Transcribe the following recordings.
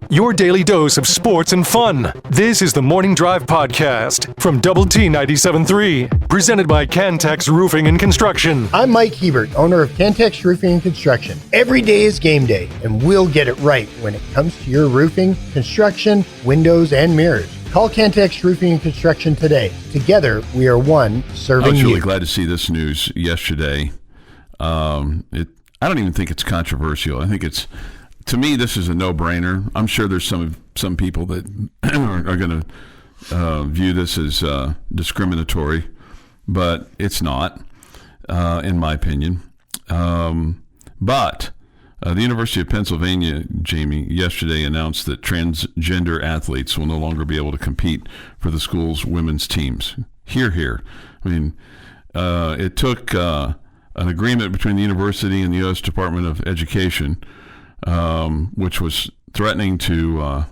Your daily dose of sports and fun. This is the Morning Drive Podcast from Double T 97.3, presented by Cantex Roofing and Construction. I'm Mike Hebert, owner of Cantex Roofing and Construction. Every day is game day, and we'll get it right when it comes to your roofing, construction, windows, and mirrors. Call Cantex Roofing and Construction today. Together, we are one serving you. I was really glad to see this news yesterday. I don't even think it's controversial. I think it's, to me, this is a no-brainer. I'm sure there's some people that are going to view this as discriminatory, but it's not, in my opinion. But the University of Pennsylvania, Jamie, yesterday announced that transgender athletes will no longer be able to compete for the school's women's teams. Hear, hear. I mean, it took an agreement between the university and the U.S. Department of Education, which was threatening to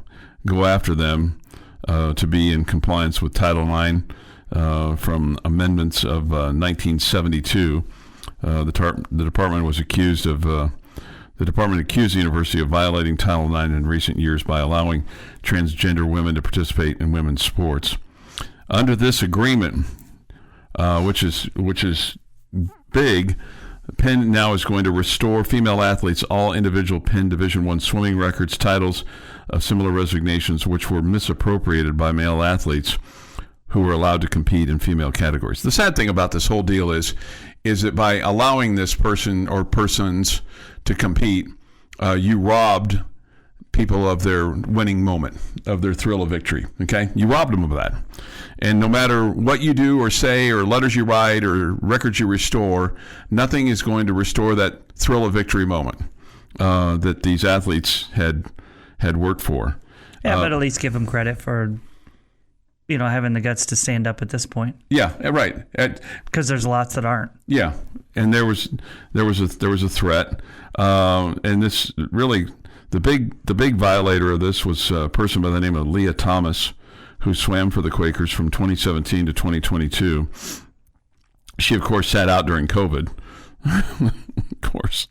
go after them to be in compliance with Title IX from amendments of 1972. The department accused the university of violating Title IX in recent years by allowing transgender women to participate in women's sports. Under this agreement, which is big, Penn now is going to restore female athletes all individual Penn Division I swimming records, titles of similar resignations, which were misappropriated by male athletes who were allowed to compete in female categories. The sad thing about this whole deal is that by allowing this person or persons to compete, you robbed people of their winning moment, of their thrill of victory. Okay? You robbed them of that. And no matter what you do or say or letters you write or records you restore, nothing is going to restore that thrill of victory moment that these athletes had worked for. Yeah, but at least give them credit for, having the guts to stand up at this point. Yeah, right. Because there's lots that aren't. Yeah, and there was a threat, and this really the big violator of this was a person by the name of Leah Thomas, who swam for the Quakers from 2017 to 2022. She, of course, sat out during COVID, of course,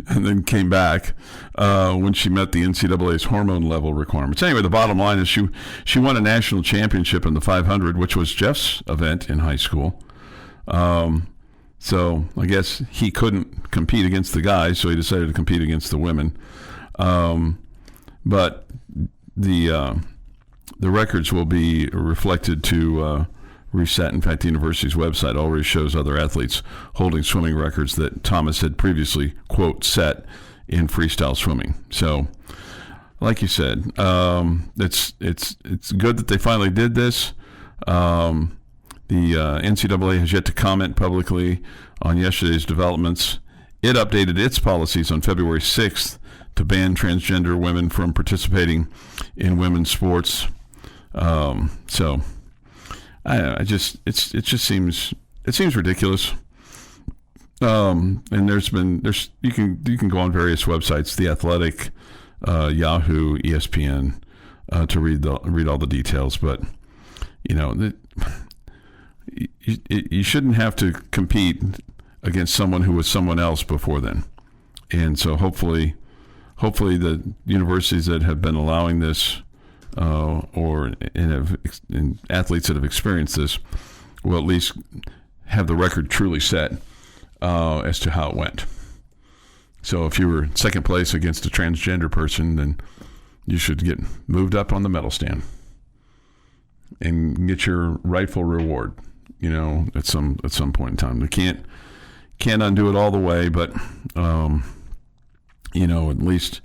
and then came back when she met the NCAA's hormone level requirements. Anyway, the bottom line is she won a national championship in the 500, which was Jeff's event in high school. So I guess he couldn't compete against the guys, so he decided to compete against the women. But the records will be reflected to reset. In fact, the university's website already shows other athletes holding swimming records that Thomas had previously, quote, set in freestyle swimming. So, like you said, it's good that they finally did this. The NCAA has yet to comment publicly on yesterday's developments. It updated its policies on February 6th to ban transgender women from participating in women's sports. So I don't know, it just seems ridiculous. And you can go on various websites, The Athletic, Yahoo, ESPN, to read all the details. But you shouldn't have to compete against someone who was someone else before then. And so hopefully the universities that have been allowing this and athletes that have experienced this will at least have the record truly set as to how it went. So if you were second place against a transgender person, then you should get moved up on the medal stand and get your rightful reward, at some point in time. They can't undo it all the way, but at least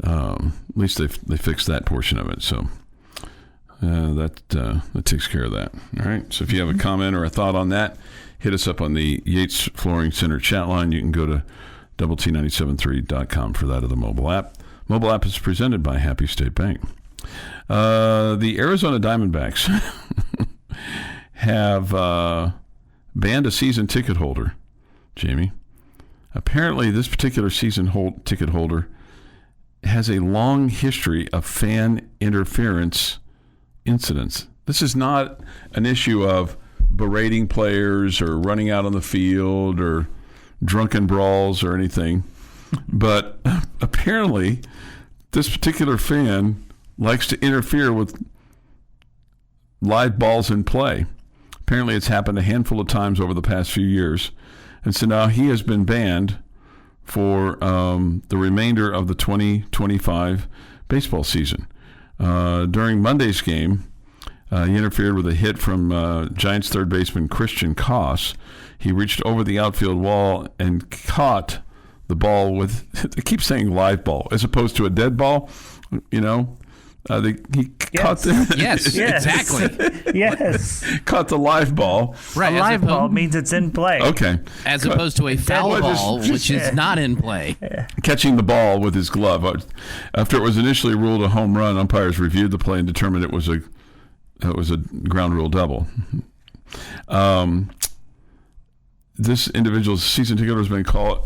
they fixed that portion of it. So that takes care of that. All right. So if you have a comment or a thought on that, hit us up on the Yates Flooring Center chat line. You can go to doublet973.com for that, or the mobile app. Mobile app is presented by Happy State Bank. The Arizona Diamondbacks have banned a season ticket holder, Jamie. Apparently, this particular season ticket holder has a long history of fan interference incidents. This is not an issue of berating players or running out on the field or drunken brawls or anything. But apparently, this particular fan likes to interfere with live balls in play. Apparently, it's happened a handful of times over the past few years. And so now he has been banned for the remainder of the 2025 baseball season. During Monday's game, he interfered with a hit from Giants third baseman Christian Koss. He reached over the outfield wall and caught the ball with, I keep saying live ball, as opposed to a dead ball, he caught the... Yes, exactly. Yes. Caught the live ball. Right, A live ball means it's in play. Okay. As opposed to a foul ball, which is not in play. Catching the ball with his glove. After it was initially ruled a home run, umpires reviewed the play and determined it was a ground rule double. This individual's season ticket has been caught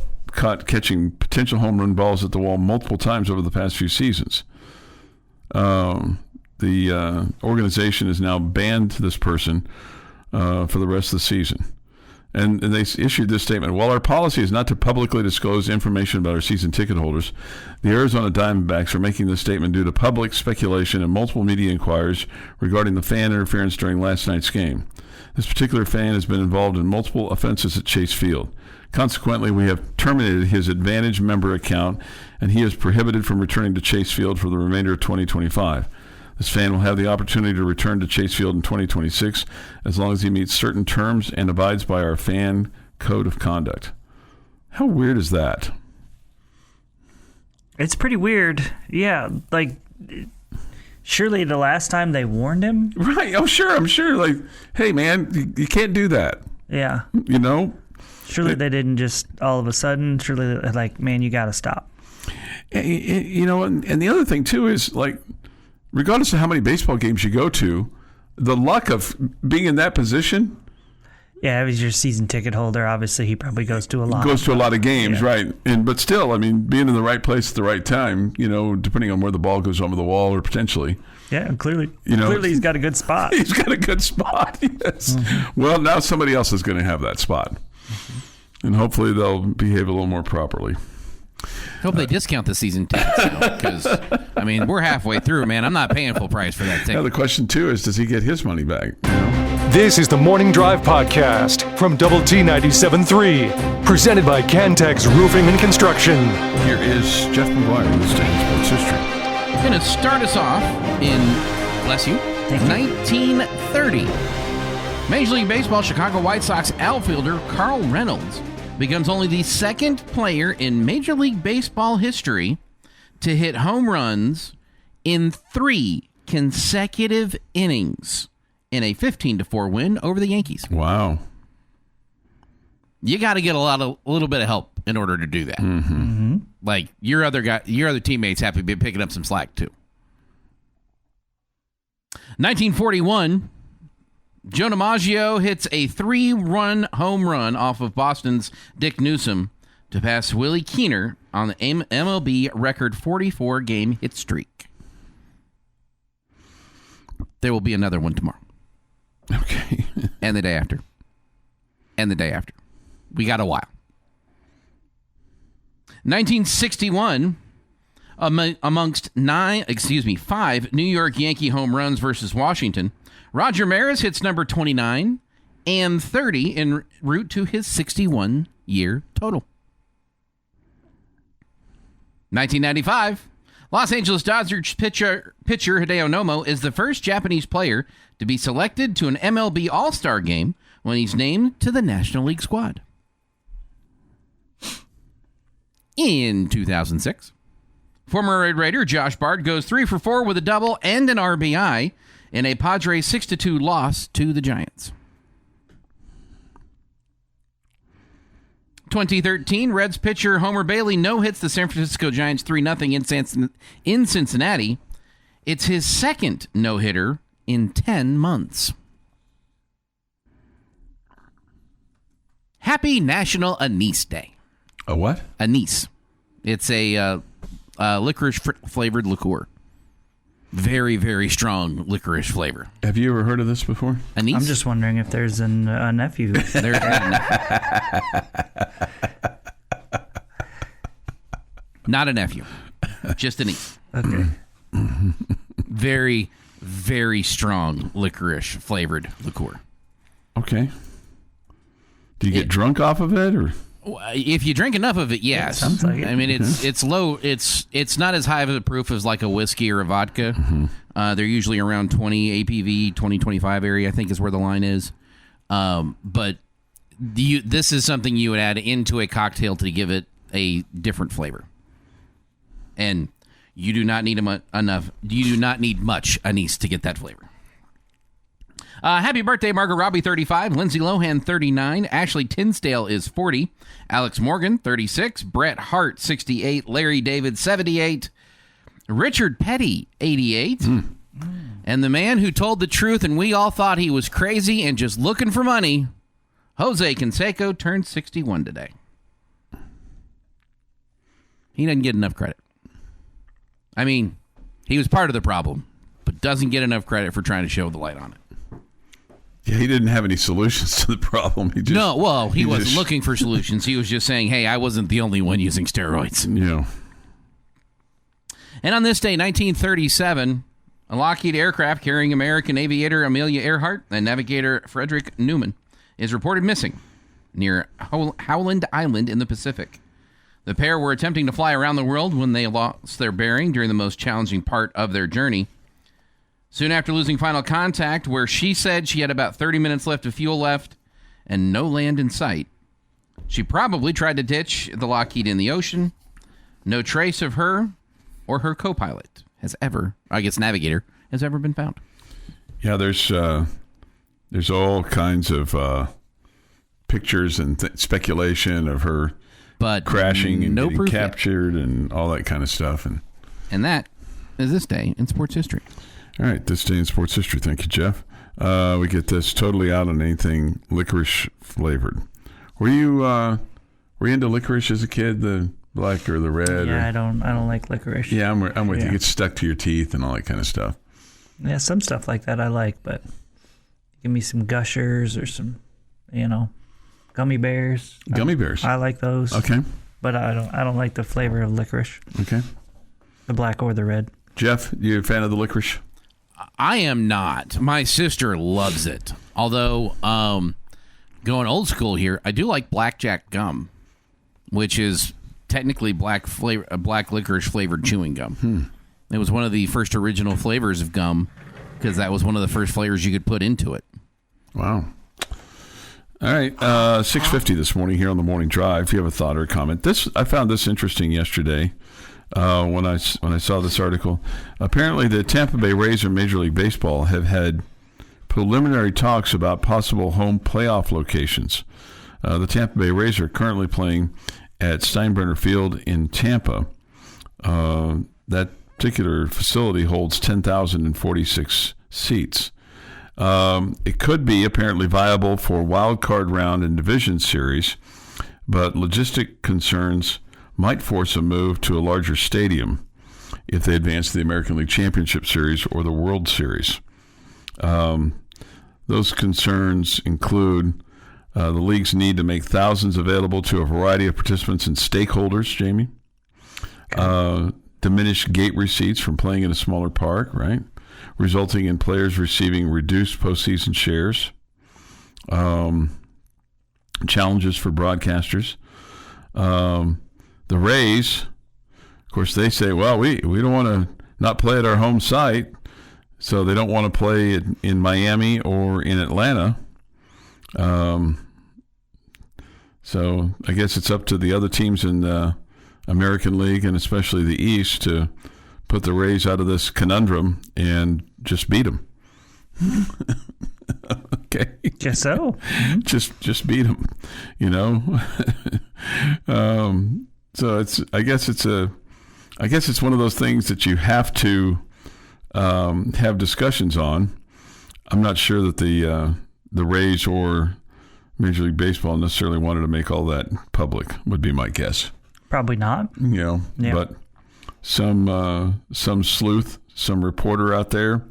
catching potential home run balls at the wall multiple times over the past few seasons. The organization has now banned this person for the rest of the season. And they issued this statement. While our policy is not to publicly disclose information about our season ticket holders, the Arizona Diamondbacks are making this statement due to public speculation and multiple media inquiries regarding the fan interference during last night's game. This particular fan has been involved in multiple offenses at Chase Field. Consequently, we have terminated his Advantage member account, and he is prohibited from returning to Chase Field for the remainder of 2025. This fan will have the opportunity to return to Chase Field in 2026 as long as he meets certain terms and abides by our fan code of conduct. How weird is that? It's pretty weird. Yeah, like, surely the last time they warned him? Right. Oh, sure. I'm sure. Like, hey, man, you can't do that. Yeah. You know? Surely they didn't just all of a sudden. Surely, like, man, you got to stop. You know, and the other thing, too, is, like, regardless of how many baseball games you go to, the luck of being in that position. Yeah, if he's your season ticket holder, obviously he probably goes to a lot. Goes to a lot of games, yeah. Right. But still, I mean, being in the right place at the right time, you know, depending on where the ball goes over the wall or potentially. Yeah, clearly. You know, clearly he's got a good spot. He's got a good spot, yes. Mm-hmm. Well, now somebody else is going to have that spot. Mm-hmm. And hopefully they'll behave a little more properly. Hope they discount the season tickets now, because, I mean, we're halfway through, man. I'm not paying full price for that ticket. Now the question, too, is does he get his money back? You know? This is the Morning Drive Podcast from Double T 97.3, presented by Cantex Roofing and Construction. Here is Jeff McGuire with this day in sports history. Going to start us off in, bless you, 1930. Major League Baseball Chicago White Sox outfielder Carl Reynolds becomes only the second player in Major League Baseball history to hit home runs in 3 consecutive innings in a 15-4 win over the Yankees. Wow. You got to get a little bit of help in order to do that. Mm-hmm. Mm-hmm. Like your other teammates have to be picking up some slack too. 1941. Joe DiMaggio hits a 3-run home run off of Boston's Dick Newsom to pass Willie Keener on the MLB record 44-game hit streak. There will be another one tomorrow. Okay. And the day after. And the day after. We got a while. 1961, amongst 5 New York Yankee home runs versus Washington, Roger Maris hits number 29 and 30 en route to his 61-year total. 1995, Los Angeles Dodgers pitcher Hideo Nomo is the first Japanese player to be selected to an MLB All-Star game when he's named to the National League squad. In 2006, former Red Raider Josh Bard goes 3 for 4 with a double and an RBI in a Padres 6-2 loss to the Giants. 2013, Reds pitcher Homer Bailey no-hits the San Francisco Giants 3-0 in Cincinnati. It's his second no-hitter in 10 months. Happy National Anise Day. A what? Anise. It's a licorice-flavored liqueur. Very, very strong licorice flavor. Have you ever heard of this before? Anise? I'm just wondering if there's a nephew. Not a nephew. Just a niece. Okay. Very, very strong licorice flavored liqueur. Okay. Do you get drunk off of it, or? If you drink enough of it, yes. Sounds like it. I mean, it's low. It's not as high of a proof as like a whiskey or a vodka. They're usually around 20 ABV, 20-25 area, I think is where the line is. But this is something you would add into a cocktail to give it a different flavor. And you do not need enough. You do not need much anise to get that flavor. Happy birthday, Margot Robbie, 35. Lindsay Lohan, 39. Ashley Tisdale is 40. Alex Morgan, 36. Bret Hart, 68. Larry David, 78. Richard Petty, 88. And the man who told the truth and we all thought he was crazy and just looking for money, Jose Canseco, turned 61 today. He doesn't get enough credit. I mean, he was part of the problem, but doesn't get enough credit for trying to show the light on it. Yeah, he didn't have any solutions to the problem. He wasn't looking for solutions. He was just saying, hey, I wasn't the only one using steroids. Yeah. And on this day, 1937, a Lockheed aircraft carrying American aviator Amelia Earhart and navigator Frederick Newman is reported missing near Howland Island in the Pacific. The pair were attempting to fly around the world when they lost their bearing during the most challenging part of their journey. Soon after losing final contact, where she said she had about 30 minutes left of fuel left and no land in sight, she probably tried to ditch the Lockheed in the ocean. No trace of her or her co-pilot navigator, has ever been found. Yeah, there's all kinds of pictures and speculation of her crashing and getting captured and all that kind of stuff. And that is this day in sports history. All right, this day in sports history. Thank you, Jeff. We get this totally out on anything licorice flavored. Were you into licorice as a kid, the black or the red? Yeah, I don't like licorice. Yeah, I'm with you. It gets stuck to your teeth and all that kind of stuff. Yeah, some stuff like that I like, but give me some Gushers or some, gummy bears. Gummy bears. I like those. Okay. But I don't like the flavor of licorice. Okay. The black or the red. Jeff, you a fan of the licorice? I am not. My sister loves it. Although, going old school here, I do like blackjack gum, which is technically black licorice flavored chewing gum. It was one of the first original flavors of gum because that was one of the first flavors you could put into it. Wow. All right, 6:50 this morning here on the Morning Drive. If you have a thought or a comment, I found this interesting yesterday. When I saw this article, apparently the Tampa Bay Rays of Major League Baseball have had preliminary talks about possible home playoff locations. The Tampa Bay Rays are currently playing at Steinbrenner Field in Tampa. That particular facility holds 10,046 seats. It could be apparently viable for wild card round and division series, but logistic concerns might force a move to a larger stadium if they advance to the American League Championship Series or the World Series. Those concerns include the league's need to make thousands available to a variety of participants and stakeholders, Jamie. Diminished gate receipts from playing in a smaller park, right? Resulting in players receiving reduced postseason shares. Challenges for broadcasters. The Rays, of course, they say, well, we don't want to not play at our home site, so they don't want to play in Miami or in Atlanta. So I guess it's up to the other teams in the American League and especially the East to put the Rays out of this conundrum and just beat them. Okay. Guess so. Just beat them, So I guess it's one of those things that you have to have discussions on. I'm not sure that the Rays or Major League Baseball necessarily wanted to make all that public, would be my guess. Probably not. Yeah. But some sleuth, some reporter out there,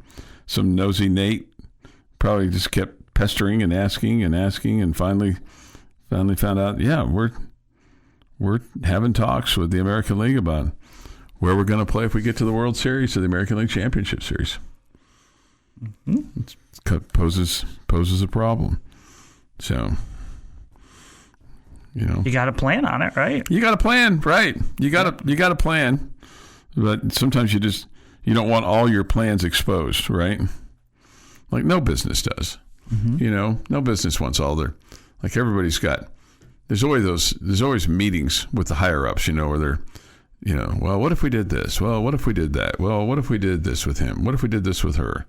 some nosy Nate probably just kept pestering and asking and finally found out, yeah, we're we're having talks with the American League about where we're going to play if we get to the World Series or the American League Championship Series. Mm-hmm. It poses a problem. So, you got to plan on it, right? You got to plan, right? You got to plan, but sometimes you don't want all your plans exposed, right? Like no business does. Mm-hmm. No business wants all their, like everybody's got. There's always meetings with the higher ups, where they're, well, what if we did this? Well, what if we did that? Well, what if we did this with him? What if we did this with her?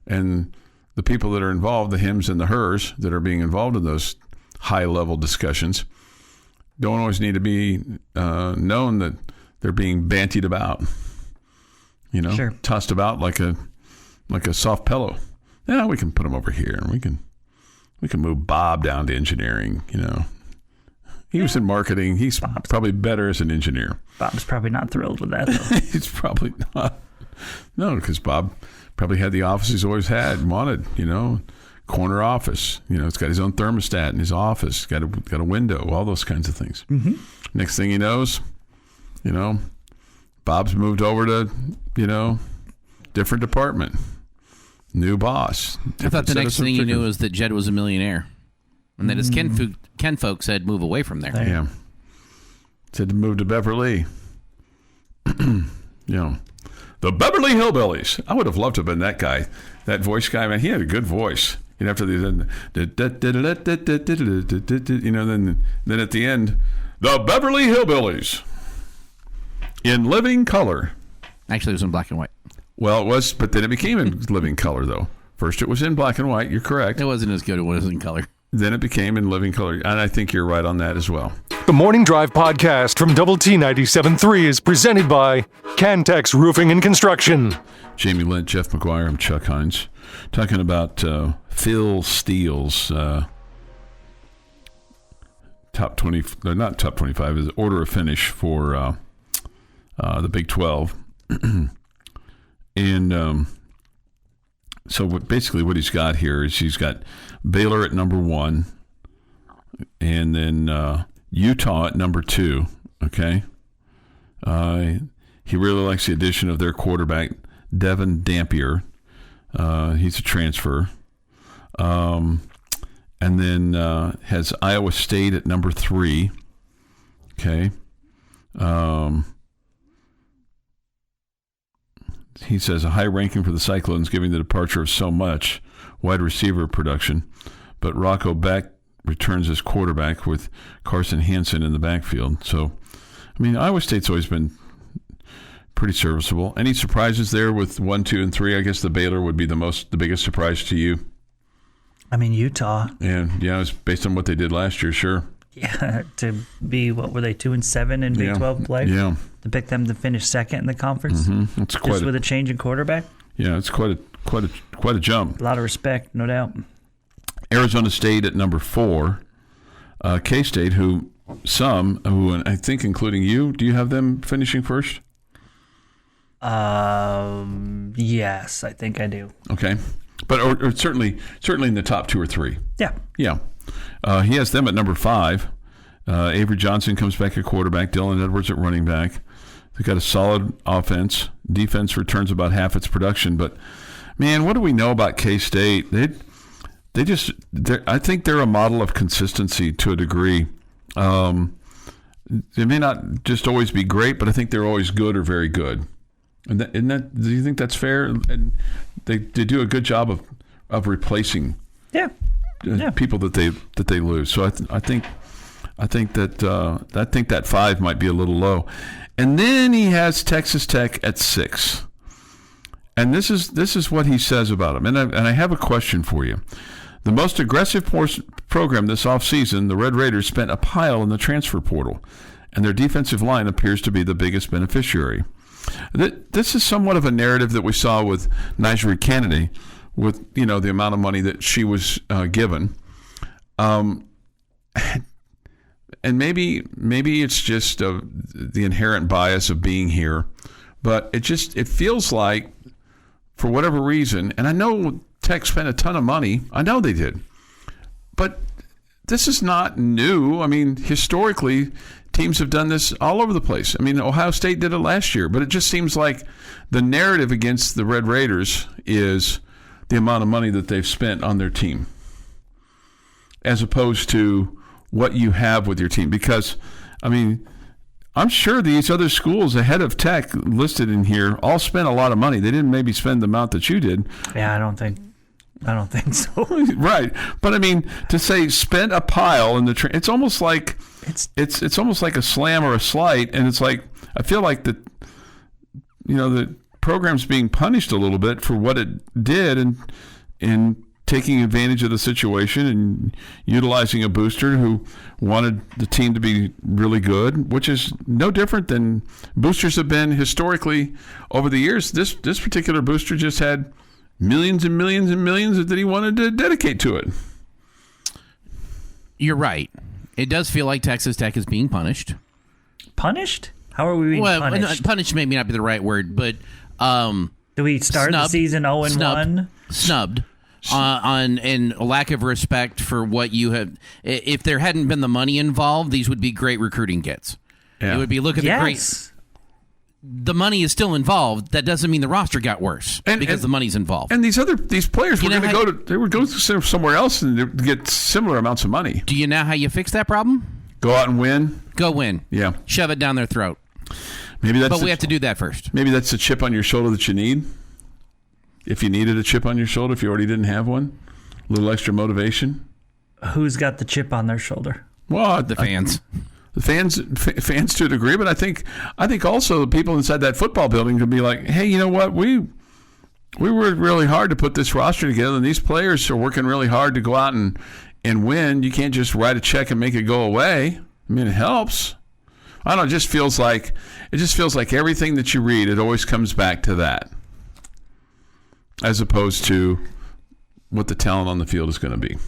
And the people that are involved, the hims and the hers that are being involved in those high level discussions, don't always need to be known that they're being bantied about, sure. Tossed about like a soft pillow. Yeah, we can put them over here, and we can move Bob down to engineering. He was in marketing. He's probably better as an engineer. Bob's probably not thrilled with that, though. He's probably not. No, because Bob probably had the office he's always had and wanted, corner office. It's got his own thermostat in his office, got a window, all those kinds of things. Mm-hmm. Next thing he knows, Bob's moved over to, different department, new boss. I thought the next thing you knew was that Jed was a millionaire. And that his Ken folks said move away from there. Yeah. Said to move to Beverly. The Beverly Hillbillies. I would have loved to have been that guy, that voice guy. Man, he had a good voice. After then at the end, the Beverly Hillbillies in living color. Actually, it was in black and white. Well, it was, but then it became in living color, though. First, it was in black and white. You're correct. It wasn't as good. It was in color. Then it became in living color. And I think you're right on that as well. The Morning Drive podcast from Double T 97.3 is presented by Cantex Roofing and Construction. Jamie Lent, Jeff McGuire, I'm Chuck Heinz. Talking about Phil Steele's top 20, not top 25, is order of finish for the Big 12. And so basically what he's got here is he's got Baylor at number 1, and then Utah at number 2. Okay, he really likes the addition of their quarterback Devin Dampier. He's a transfer, and then has Iowa State at number 3. Okay. He says a high ranking for the Cyclones, given the departure of so much wide receiver production. But Rocco Beck returns as quarterback with Carson Hansen in the backfield. So, I mean, Iowa State's always been pretty serviceable. Any surprises there with 1, 2, and 3? I guess the Baylor would be the biggest surprise to you. I mean, Utah. And yeah, it's based on what they did last year, sure. Yeah, to be, what were they, 2-7 in Big 12 play? Yeah. To pick them to finish second in the conference? Mm-hmm. It's just with a change in quarterback? Yeah, it's quite a jump. A lot of respect, no doubt. Arizona State at number 4. K-State, who I think including you, do you have them finishing first? Yes, I think I do. Okay. But or certainly in the top 2 or 3. Yeah. Yeah. He has them at number 5. Avery Johnson comes back at quarterback. Dylan Edwards at running back. They've got a solid offense. Defense returns about half its production. But, man, what do we know about K-State? I think they're a model of consistency to a degree. They may not just always be great, but I think they're always good or very good. And do you think that's fair? And they do a good job of replacing people that they lose. So I think that 5 might be a little low. And then he has Texas Tech at 6. And this is what he says about them. And I have a question for you. The most aggressive program this offseason, the Red Raiders spent a pile in the transfer portal, and their defensive line appears to be the biggest beneficiary. This is somewhat of a narrative that we saw with Nigel Kennedy, with the amount of money that she was given, and maybe it's just the inherent bias of being here, but it feels like, for whatever reason, and I know Tech spent a ton of money, I know they did, but this is not new. I mean, historically, teams have done this all over the place. I mean, Ohio State did it last year, but it just seems like the narrative against the Red Raiders is the amount of money that they've spent on their team, as opposed to what you have with your team. Because, I mean, I'm sure these other schools ahead of Tech listed in here all spent a lot of money. They didn't maybe spend the amount that you did. Yeah, I don't think so. Right, but I mean, to say spent a pile in the it's almost like it's almost like a slam or a slight, and it's like I feel like the program's being punished a little bit for what it did and taking advantage of the situation and utilizing a booster who wanted the team to be really good, which is no different than boosters have been historically over the years. This particular booster just had millions and millions and millions that he wanted to dedicate to it. You're right. It does feel like Texas Tech is being punished. Punished? How are we being punished? Punished may not be the right word, but do we start the season 0-1? Snubbed. On lack of respect for what you have. If there hadn't been the money involved, these would be great recruiting kits. Yeah. It would be the great. The money is still involved. That doesn't mean the roster got worse because the money's involved. And these players were going to go somewhere else and get similar amounts of money. Do you know how you fix that problem? Go out and win. Go win. Yeah. Shove it down their throat. But we have to do that first. Maybe that's the chip on your shoulder that you need. If you needed a chip on your shoulder, if you already didn't have one, a little extra motivation. Who's got the chip on their shoulder? Well, the fans. The fans to a degree, but I think also the people inside that football building could be like, hey, you know what? We worked really hard to put this roster together, and these players are working really hard to go out and win. You can't just write a check and make it go away. I mean, it helps. I don't know. It just feels like everything that you read, it always comes back to that, as opposed to what the talent on the field is going to be.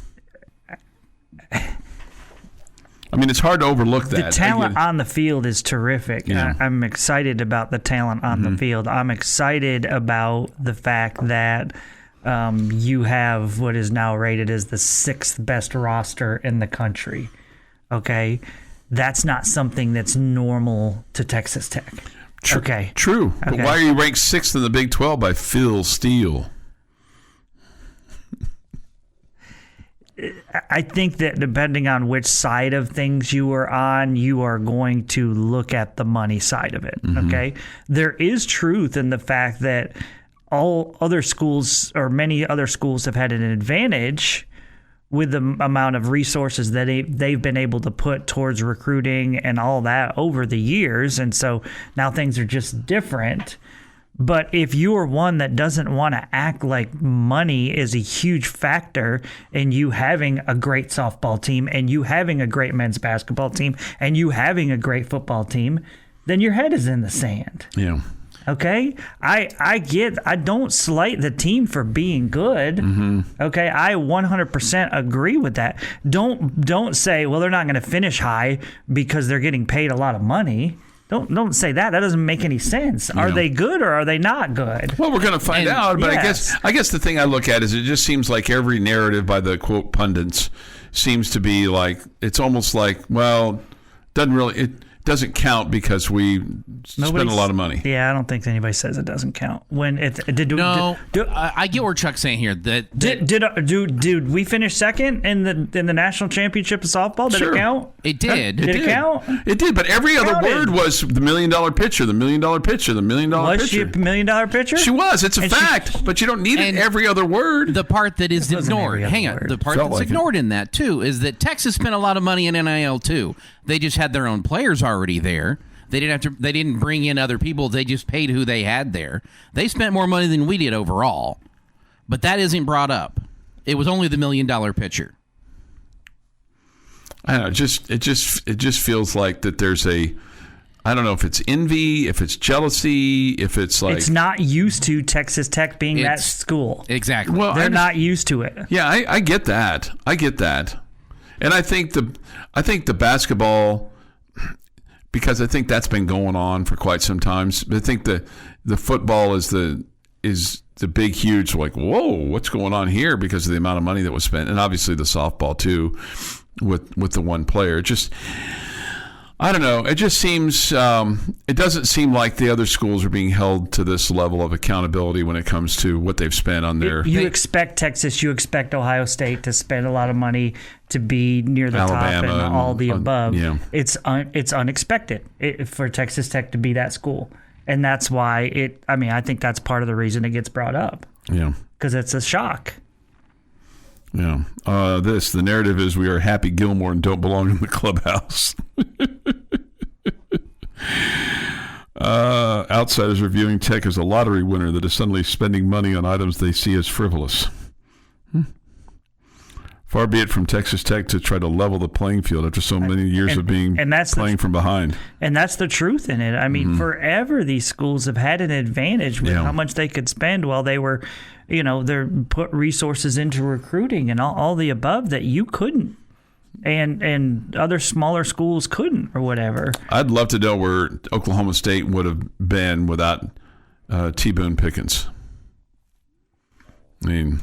I mean, it's hard to overlook that. The talent on the field is terrific. Yeah. I'm excited about the talent on the field. I'm excited about the fact that you have what is now rated as the 6th best roster in the country. Okay? That's not something that's normal to Texas Tech. Okay. True. But why are you ranked 6th in the Big 12 by Phil Steele? I think that depending on which side of things you are on, you are going to look at the money side of it. Okay. There is truth in the fact that all other schools or many other schools have had an advantage with the amount of resources that they've been able to put towards recruiting and all that over the years. And so now things are just different. But if you are one that doesn't want to act like money is a huge factor in you having a great softball team and you having a great men's basketball team and you having a great football team, then your head is in the sand. Yeah. Okay? I don't slight the team for being good. Okay? I 100% agree with that. Don't say, well, they're not going to finish high because they're getting paid a lot of money. Don't say that. That doesn't make any sense. Are they good or are they not good? Well, we're going to find out. But yes. I guess the thing I look at is it just seems like every narrative by the quote pundits seems to be like it's almost like, well, it doesn't count because we spend a lot of money. Yeah, I don't think anybody says it doesn't count. When it I get what Chuck's saying here. Did we finish second in the national championship of softball? Did it count? It did. Did it count? It did, but every other word was the $1 million pitcher, the $1 million pitcher, the $1 million pitcher. Was she a $1 million pitcher? She was. It's a fact, but you don't need it every other word. The part that is ignored. Hang on. The part that's ignored in that too is that Texas spent a lot of money in NIL too. They just had their own players already there. They didn't bring in other people. They just paid who they had there. They spent more money than we did overall. But that isn't brought up. It was only the $1 million pitcher. I don't know. It just feels like that there's I don't know if it's envy, if it's jealousy, if it's like... It's not used to Texas Tech being that school. Exactly. Well, they're not used to it. Yeah, I get that. And I think the basketball, because I think that's been going on for quite some time. I think the football is the big, huge, like, whoa, what's going on here because of the amount of money that was spent. And obviously the softball too with the one player. I don't know. It just seems, it doesn't seem like the other schools are being held to this level of accountability when it comes to what they've spent on their... You expect Texas, you expect Ohio State to spend a lot of money to be near the Alabama top and all the above. Yeah. It's unexpected for Texas Tech to be that school. And that's why I think that's part of the reason it gets brought up. Yeah. Because it's a shock. Yeah. The narrative is we are Happy Gilmore and don't belong in the clubhouse. Outsiders reviewing Tech as a lottery winner that is suddenly spending money on items they see as frivolous. Far be it from Texas Tech to try to level the playing field after so many years of playing from behind. And that's the truth in it. I mean, forever these schools have had an advantage with how much they could spend while they were, they're put resources into recruiting and all the above that you couldn't. And other smaller schools couldn't or whatever. I'd love to know where Oklahoma State would have been without T. Boone Pickens. I mean,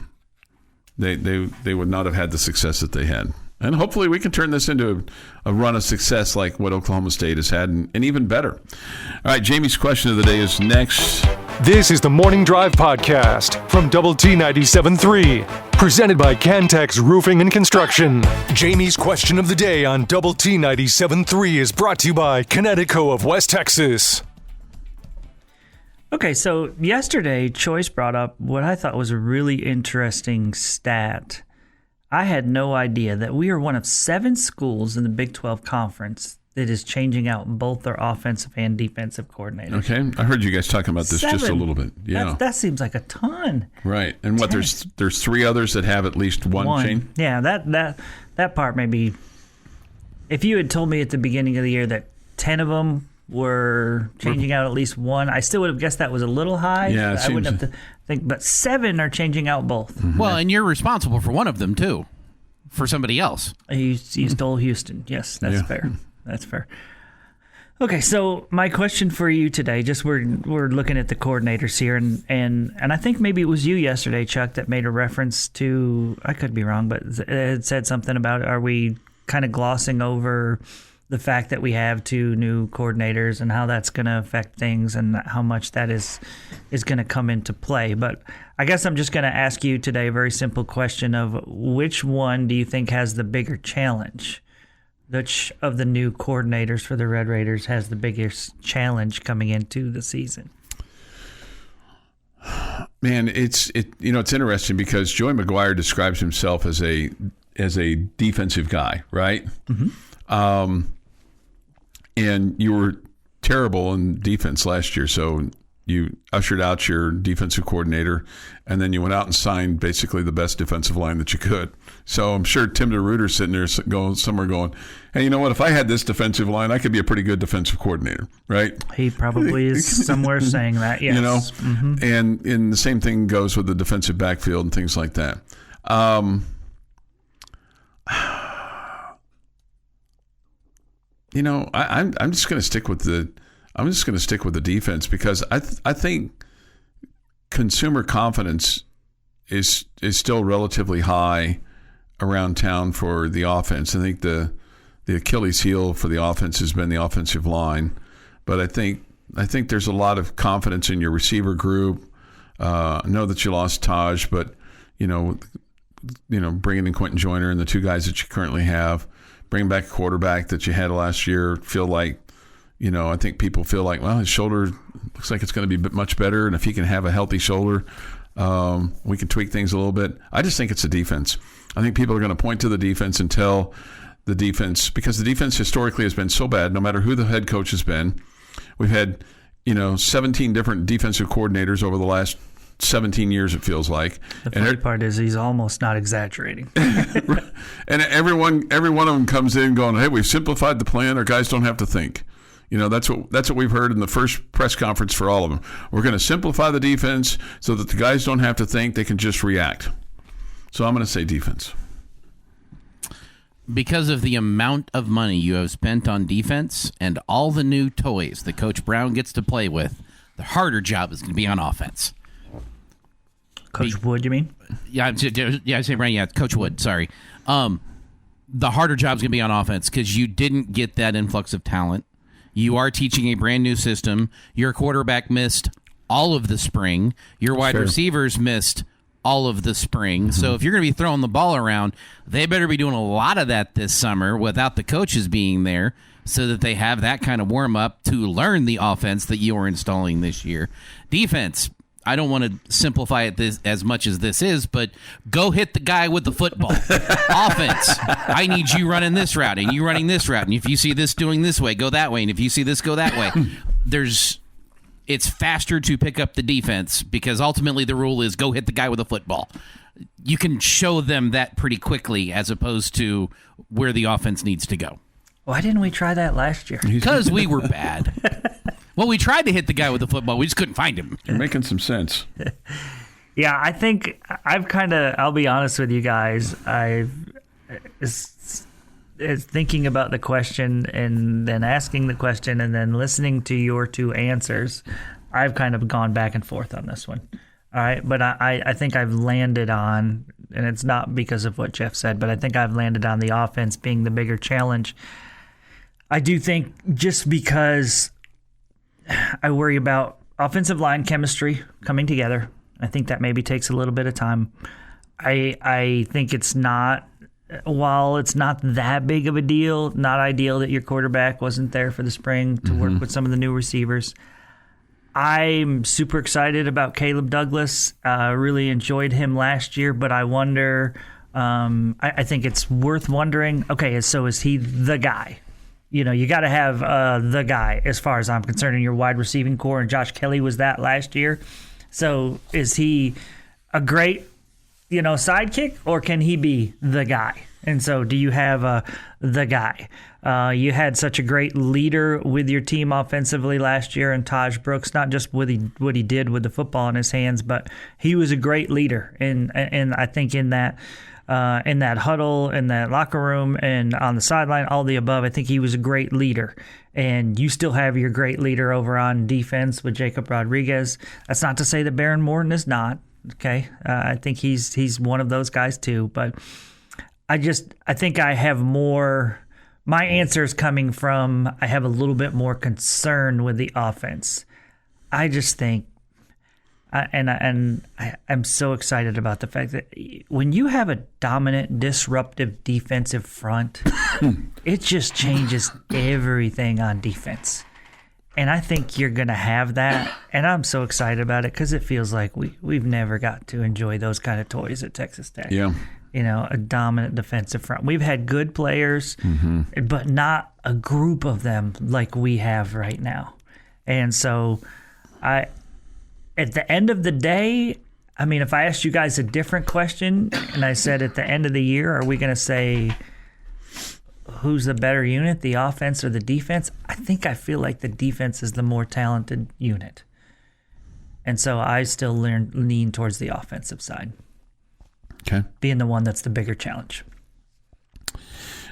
they would not have had the success that they had. And hopefully we can turn this into a run of success like what Oklahoma State has had and even better. All right, Jamie's question of the day is next. This is the Morning Drive Podcast from Double T 97.3, presented by Cantex Roofing and Construction. Jamie's question of the day on Double T 97.3 is brought to you by Connecticut of West Texas. Okay, so yesterday, Choice brought up what I thought was a really interesting stat. I had no idea that we are one of 7 schools in the Big 12 Conference that is changing out both their offensive and defensive coordinators. Okay, I heard you guys talking about this 7. just a little bit. Yeah, that seems like a ton. Right, and what? There's 3 others that have at least one change. Yeah, that part maybe. If you had told me at the beginning of the year that 10 of them were changing out at least one, I still would have guessed that was a little high. Yeah, I wouldn't have to think, but 7 are changing out both. Mm-hmm. Well, and you're responsible for one of them too, for somebody else. You stole Houston. Yes, that's fair. That's fair. Okay, so my question for you today, just we're looking at the coordinators here, and I think maybe it was you yesterday, Chuck, that made a reference to, I could be wrong, but it had said something about, are we kind of glossing over the fact that we have 2 new coordinators and how that's going to affect things and how much that is going to come into play. But I guess I'm just going to ask you today a very simple question of which one do you think has the bigger challenge? Which of the new coordinators for the Red Raiders has the biggest challenge coming into the season? Man, it's interesting because Joey McGuire describes himself as a defensive guy, right? Mm-hmm. And you were terrible in defense last year, so you ushered out your defensive coordinator, and then you went out and signed basically the best defensive line that you could. So I'm sure Tim DeRuyter's sitting there going, hey, you know what? If I had this defensive line, I could be a pretty good defensive coordinator, right? He probably is somewhere saying that, yes. Mm-hmm. And the same thing goes with the defensive backfield and things like that. I'm just going to stick with the defense because I think consumer confidence is still relatively high around town for the offense. I think the Achilles heel for the offense has been the offensive line, but I think there's a lot of confidence in your receiver group. I know that you lost Taj, but bringing in Quentin Joyner and the 2 guys that you currently have, bringing back a quarterback that you had last year, I think people feel like, well, his shoulder looks like it's going to be much better, and if he can have a healthy shoulder, we can tweak things a little bit. I just think it's the defense. I think people are going to point to the defense and tell the defense, because the defense historically has been so bad, no matter who the head coach has been. We've had, 17 different defensive coordinators over the last 17 years, it feels like. The funny part is he's almost not exaggerating. And every one of them comes in going, hey, we've simplified the plan. Our guys don't have to think. That's what we've heard in the first press conference for all of them. We're going to simplify the defense so that the guys don't have to think. They can just react. So I'm going to say defense. Because of the amount of money you have spent on defense and all the new toys that Coach Brown gets to play with, the harder job is going to be on offense. Coach Wood, you mean? Yeah, I say right. Yeah, Coach Wood. Sorry. the harder job's going to be on offense because you didn't get that influx of talent. You are teaching a brand new system. Your quarterback missed all of the spring. Your wide receivers missed all of the spring. So if you're going to be throwing the ball around, they better be doing a lot of that this summer without the coaches being there so that they have that kind of warm-up to learn the offense that you are installing this year. Defense, I don't want to simplify it this as much as this is, but go hit the guy with the football. Offense, I need you running this route and you running this route. And if you see this doing this way, go that way. And if you see this, go that way. It's faster to pick up the defense because ultimately the rule is go hit the guy with the football. You can show them that pretty quickly as opposed to where the offense needs to go. Why didn't we try that last year? Because we were bad. Well, we tried to hit the guy with the football. We just couldn't find him. You're making some sense. Yeah, I think I'll be honest with you guys, is thinking about the question and then asking the question and then listening to your two answers, I've kind of gone back and forth on this one. All right, but I think I've landed on, and it's not because of what Jeff said, but I think I've landed on the offense being the bigger challenge. I do think just because I worry about offensive line chemistry coming together, I think that maybe takes a little bit of time. I think it's not, while it's not that big of a deal, not ideal that your quarterback wasn't there for the spring to work with some of the new receivers. I'm super excited about Caleb Douglas. Really enjoyed him last year, but I wonder, I think it's worth wondering, okay, so is he the guy? You know, you got to have the guy as far as I'm concerned in your wide receiving core, and Josh Kelly was that last year. So is he a great, sidekick, or can he be the guy? And so do you have the guy? You had such a great leader with your team offensively last year in Taj Brooks, not just what he did with the football in his hands, but he was a great leader. And I think in that huddle, in that locker room, and on the sideline, all the above, I think he was a great leader. And you still have your great leader over on defense with Jacob Rodriguez. That's not to say that Baron Morton is not. Okay, I think he's one of those guys too. But I think I have more. My answer is coming from I have a little bit more concern with the offense. I just think. I'm so excited about the fact that when you have a dominant, disruptive defensive front, it just changes everything on defense. And I think you're going to have that. And I'm so excited about it because it feels like we've never got to enjoy those kind of toys at Texas Tech. Yeah. A dominant defensive front. We've had good players, but not a group of them like we have right now. And so at the end of the day, I mean, if I asked you guys a different question and I said at the end of the year, are we going to say who's the better unit, the offense or the defense? I feel like the defense is the more talented unit. And so I still lean towards the offensive side. Okay. Being the one that's the bigger challenge.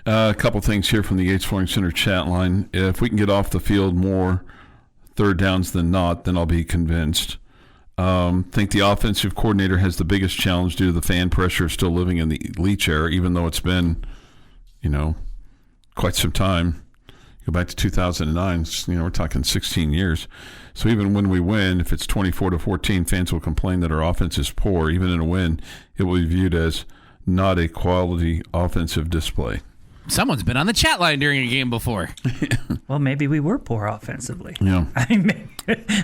A couple things here from the Yates Flooring Center chat line. If we can get off the field more third downs than not, then I'll be convinced. Think the offensive coordinator has the biggest challenge due to the fan pressure of still living in the Leach era, even though it's been, quite some time. Go back to 2009, we're talking 16 years. So even when we win, if it's 24-14, fans will complain that our offense is poor. Even in a win, it will be viewed as not a quality offensive display. Someone's been on the chat line during a game before. Well, maybe we were poor offensively. Yeah.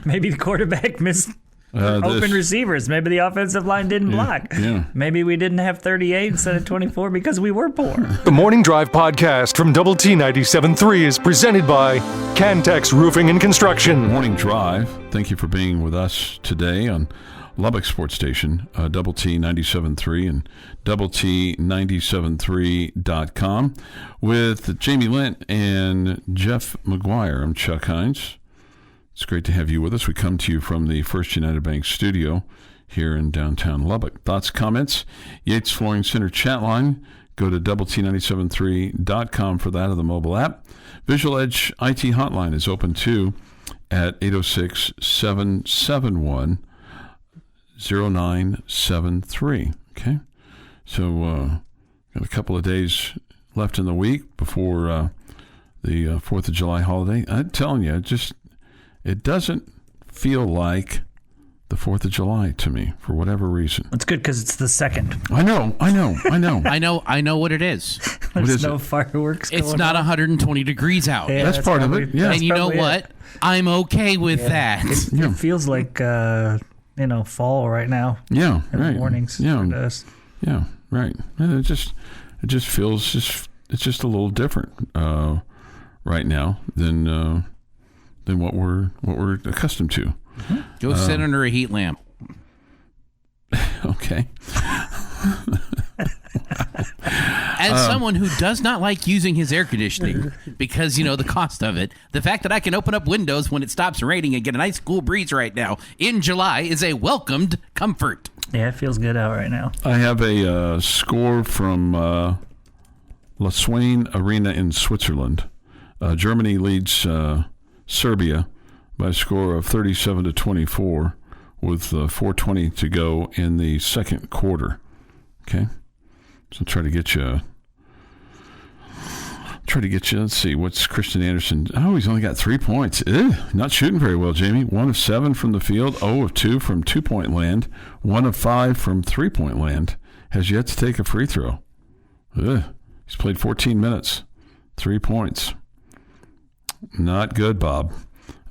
Maybe the quarterback missed open receivers. Maybe the offensive line didn't block. Yeah. Maybe we didn't have 38 instead of 24 because we were poor. The Morning Drive podcast from Double T 97.3 is presented by Cantex Roofing and Construction. Morning Drive. Thank you for being with us today on Lubbock Sports Station, Double T 97.3 and Double T 97.3.com with Jamie Lent and Jeff McGuire. I'm Chuck Heinz. It's great to have you with us. We come to you from the First United Bank studio here in downtown Lubbock. Thoughts, comments? Yates Flooring Center chat line. Go to doublet973.com for that, or the mobile app. Visual Edge IT hotline is open too at 806-771-0973. Okay, so got a couple of days left in the week before the 4th of July holiday. I'm telling you, it doesn't feel like the 4th of July to me for whatever reason. It's good because it's the 2nd. I know. I know what it is. There's no fireworks going It's not 120 degrees out. Yeah, that's part of it. Yeah. And you know what? I'm okay with that. It feels like fall right now. Yeah, in right. the mornings. Yeah, for us. yeah, right. And it just feels it's just a little different right now than what we're accustomed to. Go sit under a heat lamp. Okay. As someone who does not like using his air conditioning because, the cost of it, the fact that I can open up windows when it stops raining and get a nice cool breeze right now in July is a welcomed comfort. Yeah, it feels good out right now. I have a score from La Swaine Arena in Switzerland. Germany leads Serbia by a score of 37-24 with 4:20 to go in the second quarter. Okay, so try to get you. Let's see, what's Christian Anderson? Oh, he's only got 3 points. Not shooting very well, Jamie. 1 of 7 from the field, 0 of 2 from 2-point land, 1 of 5 from 3-point land. Has yet to take a free throw. He's played 14 minutes, 3 points. Not good, Bob.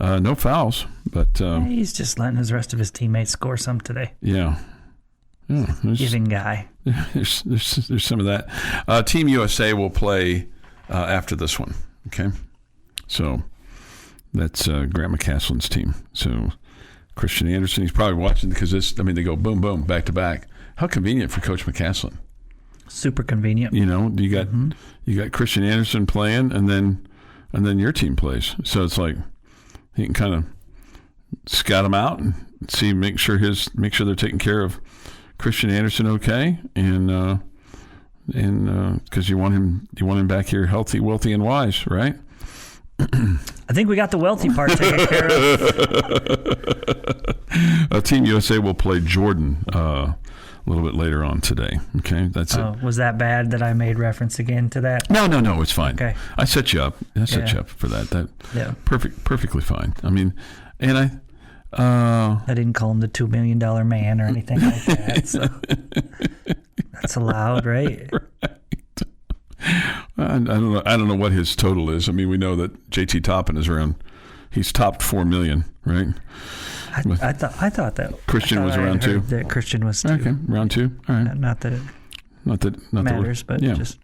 No fouls, but he's just letting the rest of his teammates score some today. Yeah. Giving guy. There's some of that. Team USA will play after this one. Okay, so that's Grant McCaslin's team. So Christian Anderson, he's probably watching because they go boom, boom, back to back. How convenient for Coach McCaslin. Super convenient. You got Christian Anderson playing, and then your team plays. So it's like he can kind of scout them out and see, make sure they're taking care of Christian Anderson okay, and because you want him back here healthy, wealthy, and wise, right? I think we got the wealthy part taken care of. Team USA will play Jordan a little bit later on today. Okay, that's it. Was that bad that I made reference again to that? No, it's fine. Okay, I set you up. I set you up for that. Perfectly fine. I mean, and I didn't call him the $2 million man or anything like that. So that's allowed, right? I don't know what his total is. I mean, we know that JT Toppin is around. He's topped $4 million, right? I thought that Christian was around 2. That Christian was 2. Okay, around 2. All right. Not that it matters, but just.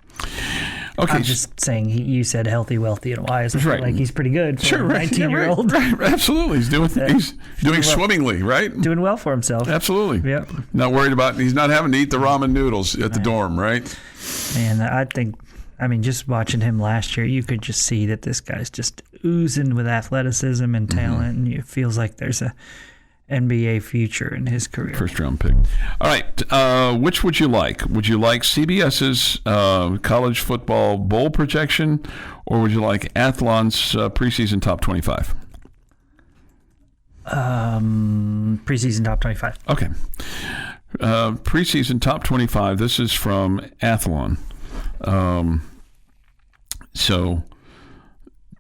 Okay. I'm just saying, you said healthy, wealthy, and wise. I feel like he's pretty good for a 19-year-old. Right, absolutely. He's doing swimmingly, right? Doing well for himself. Absolutely. Yep. Not worried about, he's not having to eat the ramen noodles at the dorm, right? And I think, just watching him last year, you could just see that this guy's just oozing with athleticism and talent, and it feels like there's a NBA future in his career. First round pick. All right. Which would you like? Would you like CBS's college football bowl projection, or would you like Athlon's preseason top 25? Preseason top 25. Okay. Preseason top 25. This is from Athlon. So,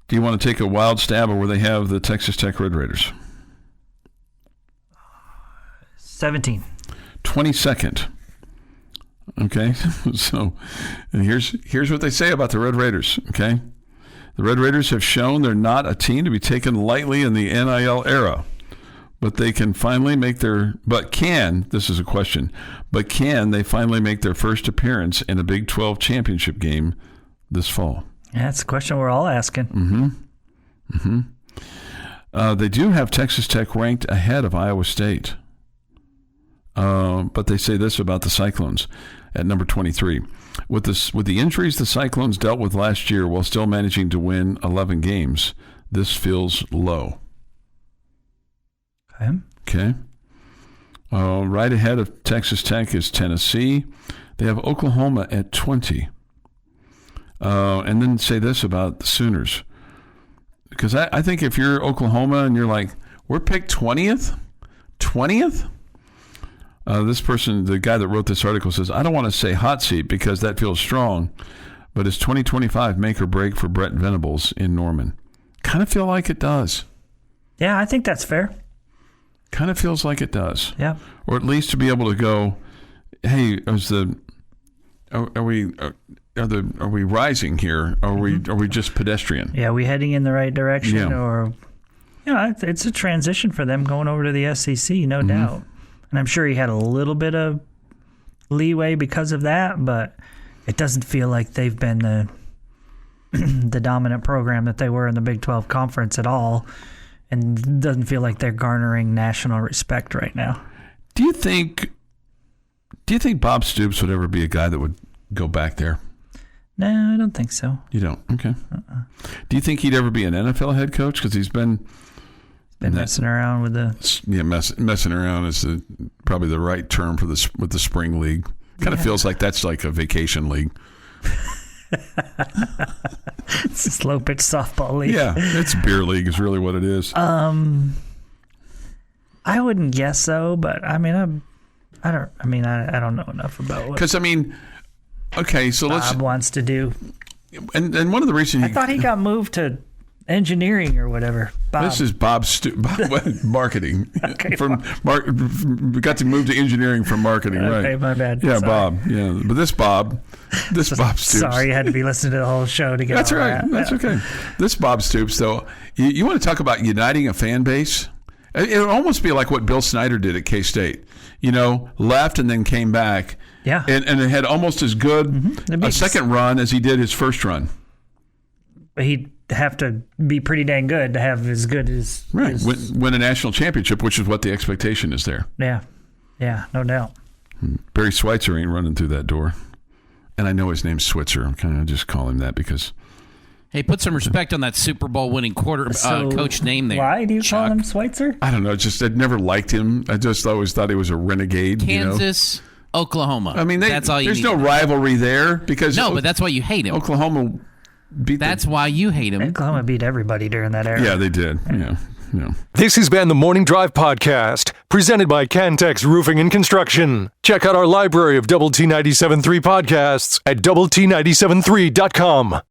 do you want to take a wild stab at where they have the Texas Tech Red Raiders? 17. 22nd. Okay, so and here's what they say about the Red Raiders. Okay, the Red Raiders have shown they're not a team to be taken lightly in the NIL era, but they can finally make this is a question, but can they finally make their first appearance in a Big 12 championship game this fall? Yeah, that's a question we're all asking. They do have Texas Tech ranked ahead of Iowa State. But they say this about the Cyclones at number 23. With the injuries the Cyclones dealt with last year while still managing to win 11 games, this feels low. Okay. Right ahead of Texas Tech is Tennessee. They have Oklahoma at 20. And then say this about the Sooners. Because I think if you're Oklahoma and you're like, we're picked 20th? 20th? This person, the guy that wrote this article, says, I don't want to say hot seat because that feels strong, but is 2025 make or break for Brent Venables in Norman? Kind of feel like it does. Yeah, I think that's fair. Kind of feels like it does. Yeah. Or at least to be able to go, hey, are we rising here? Are we just pedestrian? Yeah, are we heading in the right direction? Yeah. Or, it's a transition for them going over to the SEC, no doubt. And I'm sure he had a little bit of leeway because of that, but it doesn't feel like they've been the dominant program that they were in the Big 12 Conference at all, and it doesn't feel like they're garnering national respect right now. Do you think Bob Stoops would ever be a guy that would go back there? No, I don't think so. You don't? Okay. Do you think he'd ever be an NFL head coach? Because he's been messing around with the... Yeah, messing around is probably the right term for with the spring league. Kind of feels like that's like a vacation league. It's a slow pitch softball league. Yeah, it's beer league is really what it is. I wouldn't guess so, but I don't know enough about what. Because okay, so Bob wants to do. And one of the reasons I thought he got moved to engineering or whatever. Bob. This is Bob marketing. Okay, We got to move to engineering from marketing, right? Okay, my bad. Yeah, Sorry. Bob. Yeah, but this Bob Stoops. Sorry, you had to be listening to the whole show to get. That's all right. that. That's okay. This Bob Stoops, though, you want to talk about uniting a fan base? It would almost be like what Bill Snyder did at K-State. Left and then came back. Yeah. And it had almost as good a second run as he did his first run. He'd have to be pretty dang good to have as good as... Right. Win a national championship, which is what the expectation is there. Yeah. Yeah, no doubt. Barry Schweitzer ain't running through that door. And I know his name's Switzer. I'm kind of just call him that because... Hey, put some respect on that Super Bowl winning coach name there. Why do you Chuck. call him Schweitzer? I don't know. I'd never liked him. I just always thought he was a renegade. Kansas, Oklahoma. That's all you there's need. no rivalry there because... No, but that's why you hate him. Oklahoma beat That's why you hate him. Oklahoma beat everybody during that era. Yeah, they did. Yeah. This has been the Morning Drive Podcast, presented by Cantex Roofing and Construction. Check out our library of Double T 97.3 podcasts at doublet97.3.com.